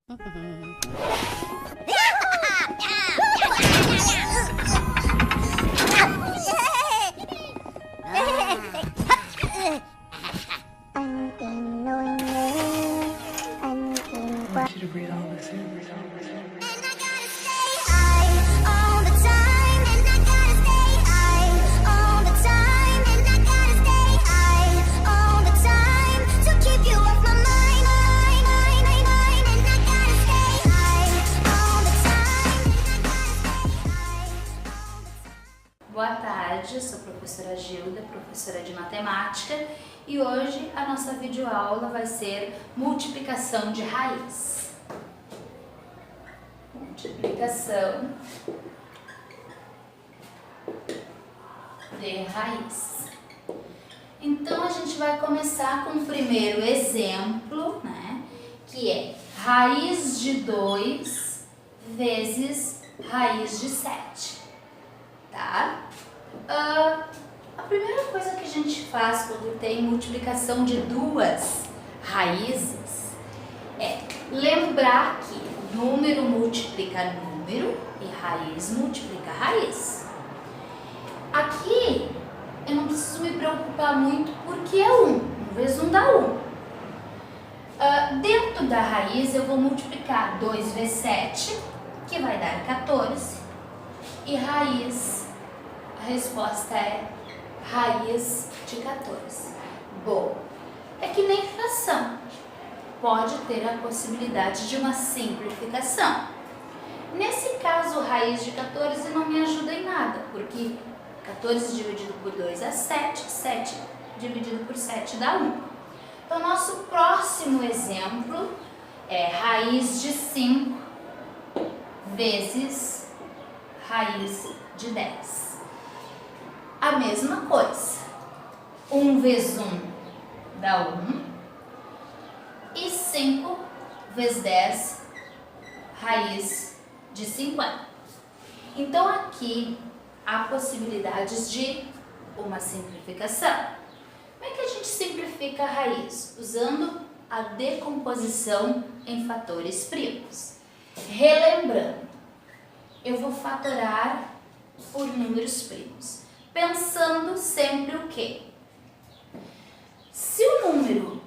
You to breathe all this in, breathe all this in. Boa tarde, eu sou a professora Gilda, professora de matemática, e hoje a nossa videoaula vai ser multiplicação de raiz. Multiplicação de raiz. Então a gente vai começar com o primeiro exemplo, né? Que é raiz de 2 vezes raiz de 7. Tá? A primeira coisa que a gente faz quando tem multiplicação de duas raízes é lembrar que número multiplica número e raiz multiplica raiz. Aqui eu não preciso me preocupar muito porque é 1. 1 vezes 1 dá 1. Dentro da raiz eu vou multiplicar 2 vezes 7, que vai dar 14, e raiz. A resposta é raiz de 14. Bom, é que nem fração. Pode ter a possibilidade de uma simplificação. Nesse caso, raiz de 14 não me ajuda em nada, porque 14 dividido por 2 é 7, 7 dividido por 7 dá 1. Então, nosso próximo exemplo é raiz de 5 vezes raiz de 10. A mesma coisa, 1 vezes 1 dá 1 e 5 vezes 10, raiz de 50. Então aqui há possibilidades de uma simplificação. Como é que a gente simplifica a raiz? Usando a decomposição em fatores primos. Relembrando, eu vou fatorar por números primos. Pensando sempre o quê? Se o número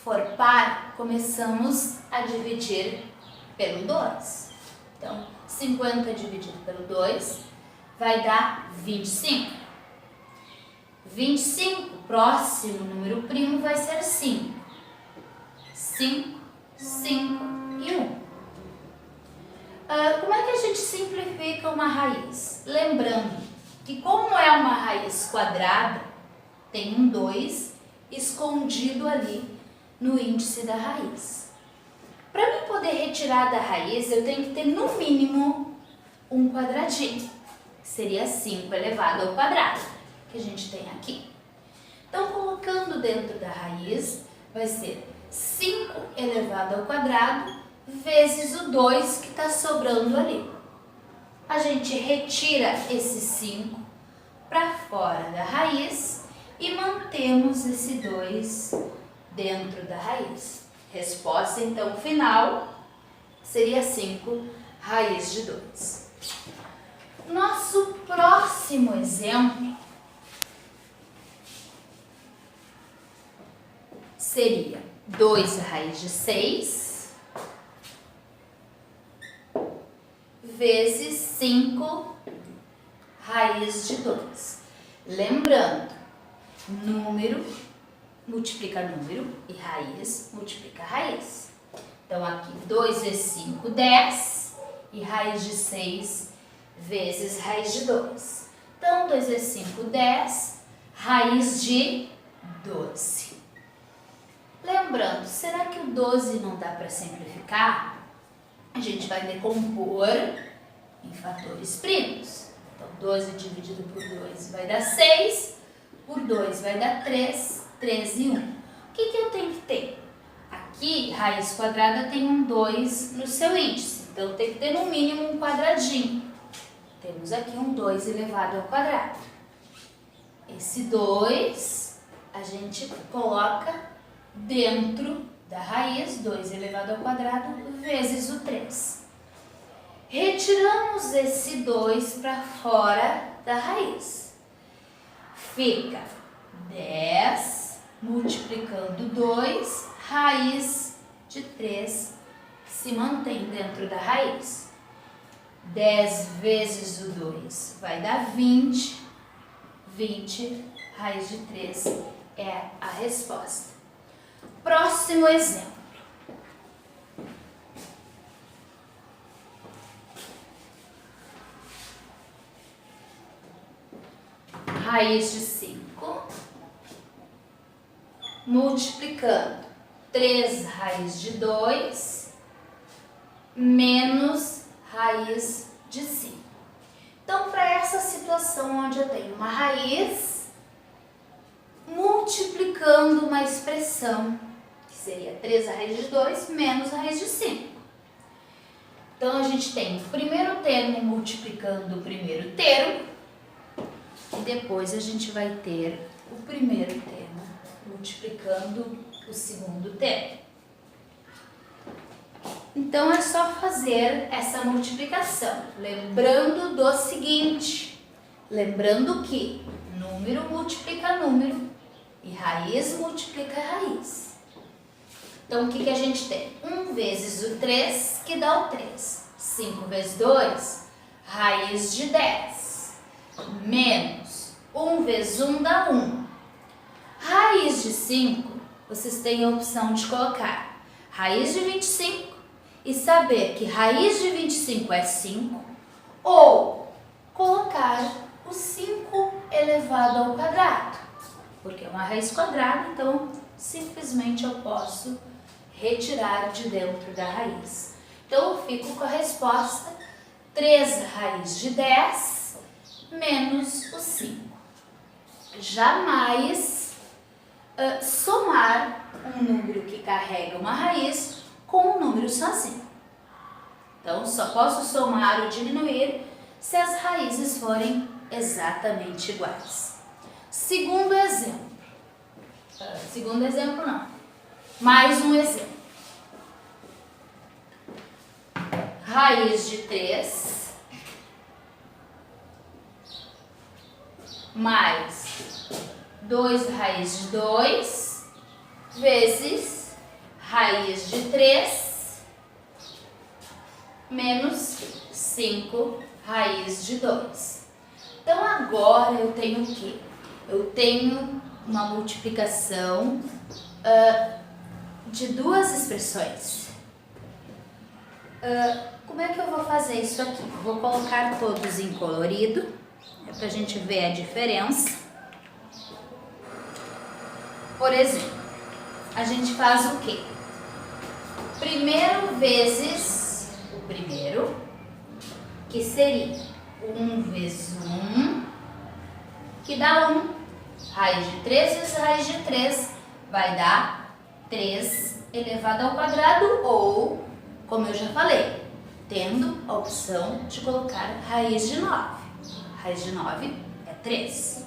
for par, começamos a dividir pelo 2. Então, 50 dividido pelo 2 vai dar 25. 25, próximo número primo, vai ser 5. 5, 5 e 1. Como é que a gente simplifica uma raiz? Lembrando que como é uma raiz quadrada, tem um 2 escondido ali no índice da raiz. Para mim poder retirar da raiz, eu tenho que ter no mínimo um quadradinho, que seria 5 elevado ao quadrado, que a gente tem aqui. Então, colocando dentro da raiz, vai ser 5 elevado ao quadrado vezes o 2 que está sobrando ali. A gente retira esse 5 para fora da raiz e mantemos esse 2 dentro da raiz. Resposta, então, final seria 5 raiz de 2. Nosso próximo exemplo seria 2 raiz de 6 vezes 5 raiz de 2. Lembrando, número multiplica número e raiz multiplica raiz. Então, aqui 2 vezes 5, 10, e raiz de 6 vezes raiz de 2. Então, 2 vezes 5, 10, raiz de 12. Lembrando, será que o 12 não dá para simplificar? A gente vai decompor em fatores primos. Então, 12 dividido por 2 vai dar 6, por 2 vai dar 3, 3 e 1. O que eu tenho que ter? Aqui, raiz quadrada tem um 2 no seu índice, então tem que ter no mínimo um quadradinho. Temos aqui um 2 elevado ao quadrado. Esse 2 a gente coloca dentro da raiz, 2 elevado ao quadrado, vezes o 3. Retiramos esse 2 para fora da raiz. Fica 10 multiplicando 2, raiz de 3 se mantém dentro da raiz. 10 vezes o 2 vai dar 20. 20, raiz de 3 é a resposta. Próximo exemplo. Raiz de 5 multiplicando 3 raiz de 2 menos raiz de 5. Então, para essa situação onde eu tenho uma raiz multiplicando uma expressão, que seria 3 raiz de 2 menos raiz de 5. Então, a gente tem o primeiro termo multiplicando o primeiro termo, e depois a gente vai ter o primeiro termo multiplicando o segundo termo. Então, é só fazer essa multiplicação, lembrando do seguinte, lembrando que número multiplica número e raiz multiplica raiz. Então, o que a gente tem? 1 vezes o 3, que dá o 3. 5 vezes 2, raiz de 10, menos 1 vezes 1 dá 1. Raiz de 5, vocês têm a opção de colocar raiz de 25, e saber que raiz de 25 é 5, ou colocar o 5 elevado ao quadrado, porque é uma raiz quadrada, então simplesmente eu posso retirar de dentro da raiz. Então eu fico com a resposta 3 raiz de 10 menos o 5. Jamais somar um número que carrega uma raiz com um número sozinho. Então, só posso somar ou diminuir se as raízes forem exatamente iguais. Segundo exemplo. Segundo exemplo não. Mais um exemplo. Raiz de 3 mais 2 raiz de 2 vezes raiz de 3 menos 5 raiz de 2. Então, agora eu tenho o quê? Eu tenho uma multiplicação de duas expressões. Como é que eu vou fazer isso aqui? Vou colocar todos em colorido, para a gente ver a diferença. Por exemplo, a gente faz o quê? Primeiro vezes o primeiro, que seria 1 vezes 1, que dá 1. Raiz de 3 vezes raiz de 3 vai dar 3 elevado ao quadrado, ou, como eu já falei, tendo a opção de colocar raiz de 9. Raiz de 9 é 3.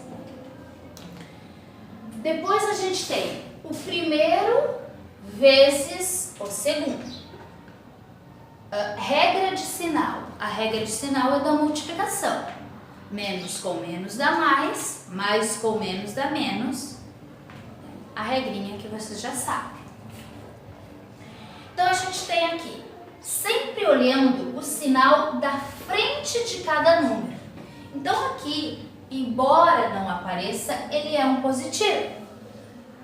Depois a gente tem o primeiro vezes o segundo. Regra de sinal. A regra de sinal é da multiplicação. Menos com menos dá mais, mais com menos dá menos. A regrinha que vocês já sabem. Então, a gente tem aqui, sempre olhando o sinal da frente de cada número. Então, aqui, embora não apareça, ele é um positivo.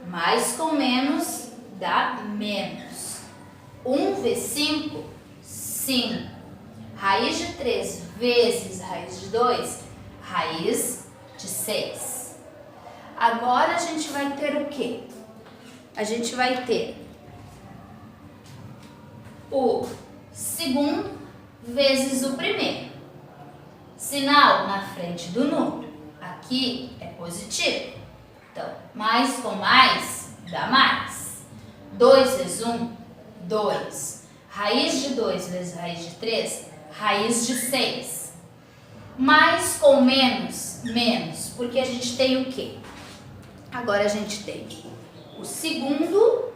Mais com menos dá menos. 1 vezes 5, 5. Raiz de 3 vezes raiz de 2, raiz de 6. Agora a gente vai ter o quê? A gente vai ter o segundo vezes o primeiro. Sinal na frente do número. Aqui é positivo. Então, mais com mais dá mais. 2 vezes 1, 2. Raiz de 2 vezes raiz de 3, raiz de 6. Mais com menos, menos. Porque a gente tem o quê? Agora a gente tem o segundo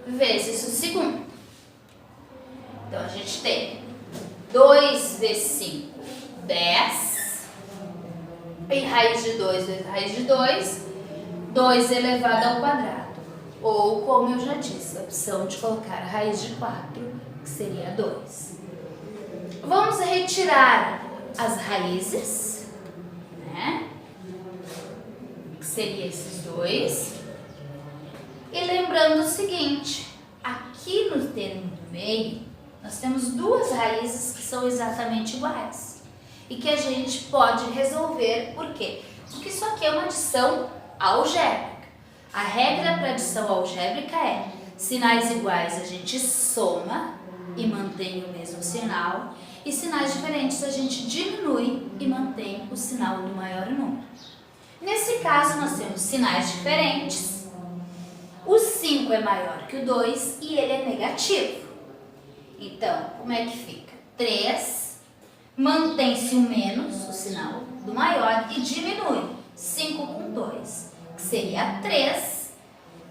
vezes o segundo. Então, a gente gente tem 2 vezes 5, 10. E raiz de 2 vezes raiz de 2, 2 elevado ao quadrado. Ou, como eu já disse, a opção de colocar a raiz de 4, que seria 2. Vamos retirar as raízes, né? Que seria esses 2. E lembrando o seguinte, aqui no termo do meio, nós temos 2 raízes que são exatamente iguais. E que a gente pode resolver, por quê? Porque isso aqui é uma adição algébrica. A regra para adição algébrica é sinais iguais a gente soma e mantém o mesmo sinal, e sinais diferentes a gente diminui e mantém o sinal do maior número. Nesse caso, nós temos sinais diferentes. O 5 é maior que o 2 e ele é negativo. Então, como é que fica? 3, mantém-se o menos, o sinal do maior, e diminui 5 com 2, que seria 3,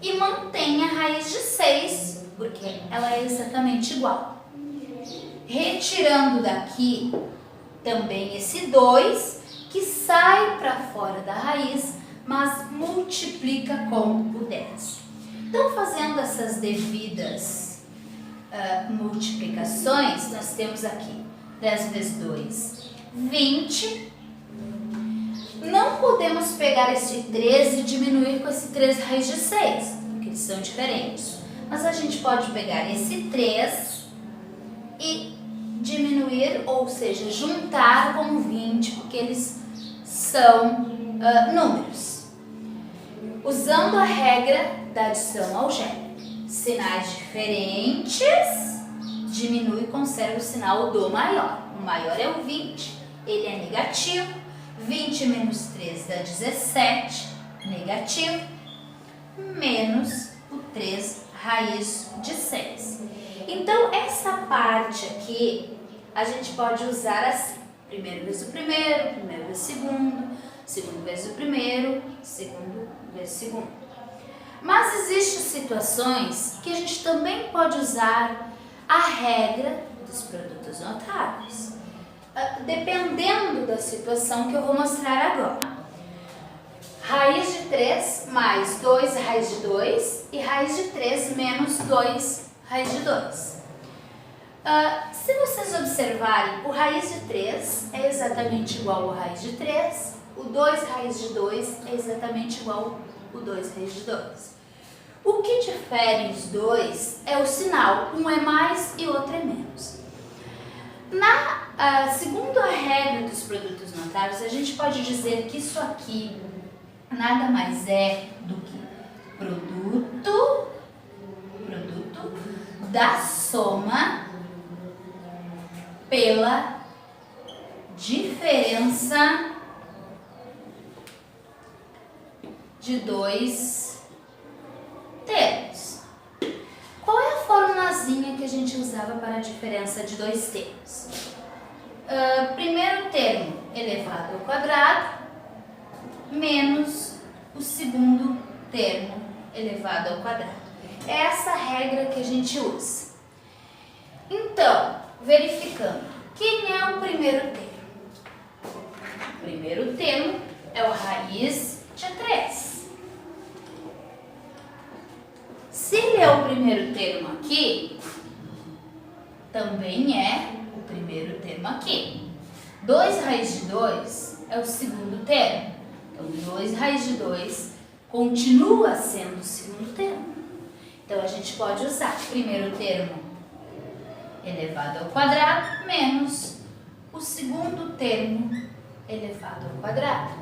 e mantém a raiz de 6, porque ela é exatamente igual. Retirando daqui também esse 2, que sai para fora da raiz, mas multiplica com o 10. Então, fazendo essas devidas multiplicações, nós temos aqui 10 vezes 2, 20. Não podemos pegar esse 3 e diminuir com esse 3 raiz de 6, porque eles são diferentes. Mas a gente pode pegar esse 3 e diminuir, ou seja, juntar com 20, porque eles são números. Usando a regra da adição algébrica, sinais diferentes, diminui e conserva o sinal do maior. O maior é o 20, ele é negativo. 20 menos 3 dá 17, negativo, menos o 3 raiz de 6. Então, essa parte aqui, a gente pode usar assim. Primeiro vezes o primeiro vezes o segundo vezes o primeiro, segundo vezes o segundo. Mas existem situações que a gente também pode usar a regra dos produtos notáveis. Dependendo da situação que eu vou mostrar agora. Raiz de 3 mais 2 raiz de 2 e raiz de 3 menos 2 raiz de 2. Se vocês observarem, o raiz de 3 é exatamente igual ao raiz de 3, o 2 raiz de 2 é exatamente igual ao 2 raiz de 2. O que difere os dois é o sinal, um é mais e outro é menos. Segundo a regra dos produtos notáveis, a gente pode dizer que isso aqui nada mais é do que produto da soma pela diferença de 2 termos. Qual é a formulazinha que a gente usava para a diferença de 2 termos? Primeiro termo elevado ao quadrado menos o segundo termo elevado ao quadrado. É essa regra que a gente usa. Então, verificando, quem é o primeiro termo? O primeiro termo é o raiz de 3. Se ele é o primeiro termo aqui, também é o primeiro termo aqui. 2 raiz de 2 é o segundo termo. Então, 2 raiz de 2 continua sendo o segundo termo. Então, a gente pode usar o primeiro termo elevado ao quadrado menos o segundo termo elevado ao quadrado.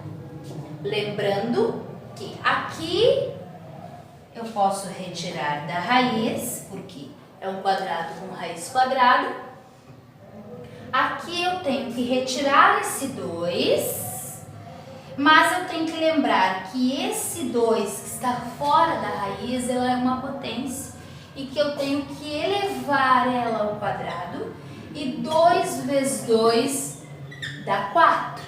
Lembrando que aqui eu posso retirar da raiz, porque é um quadrado com raiz quadrada. Aqui eu tenho que retirar esse 2, mas eu tenho que lembrar que esse 2 que está fora da raiz, ela é uma potência e que eu tenho que elevar ela ao quadrado, e 2 vezes 2 dá 4.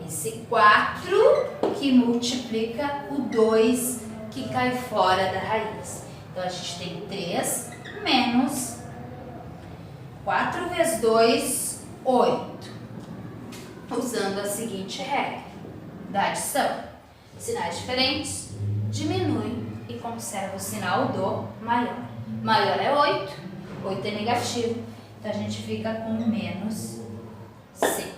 Esse 4 que multiplica o 2 que cai fora da raiz. Então, a gente tem 3 menos 4 vezes 2, 8. Usando a seguinte regra da adição. Sinais diferentes, diminui e conserva o sinal do maior. Maior é 8, 8 é negativo, então a gente fica com menos 6.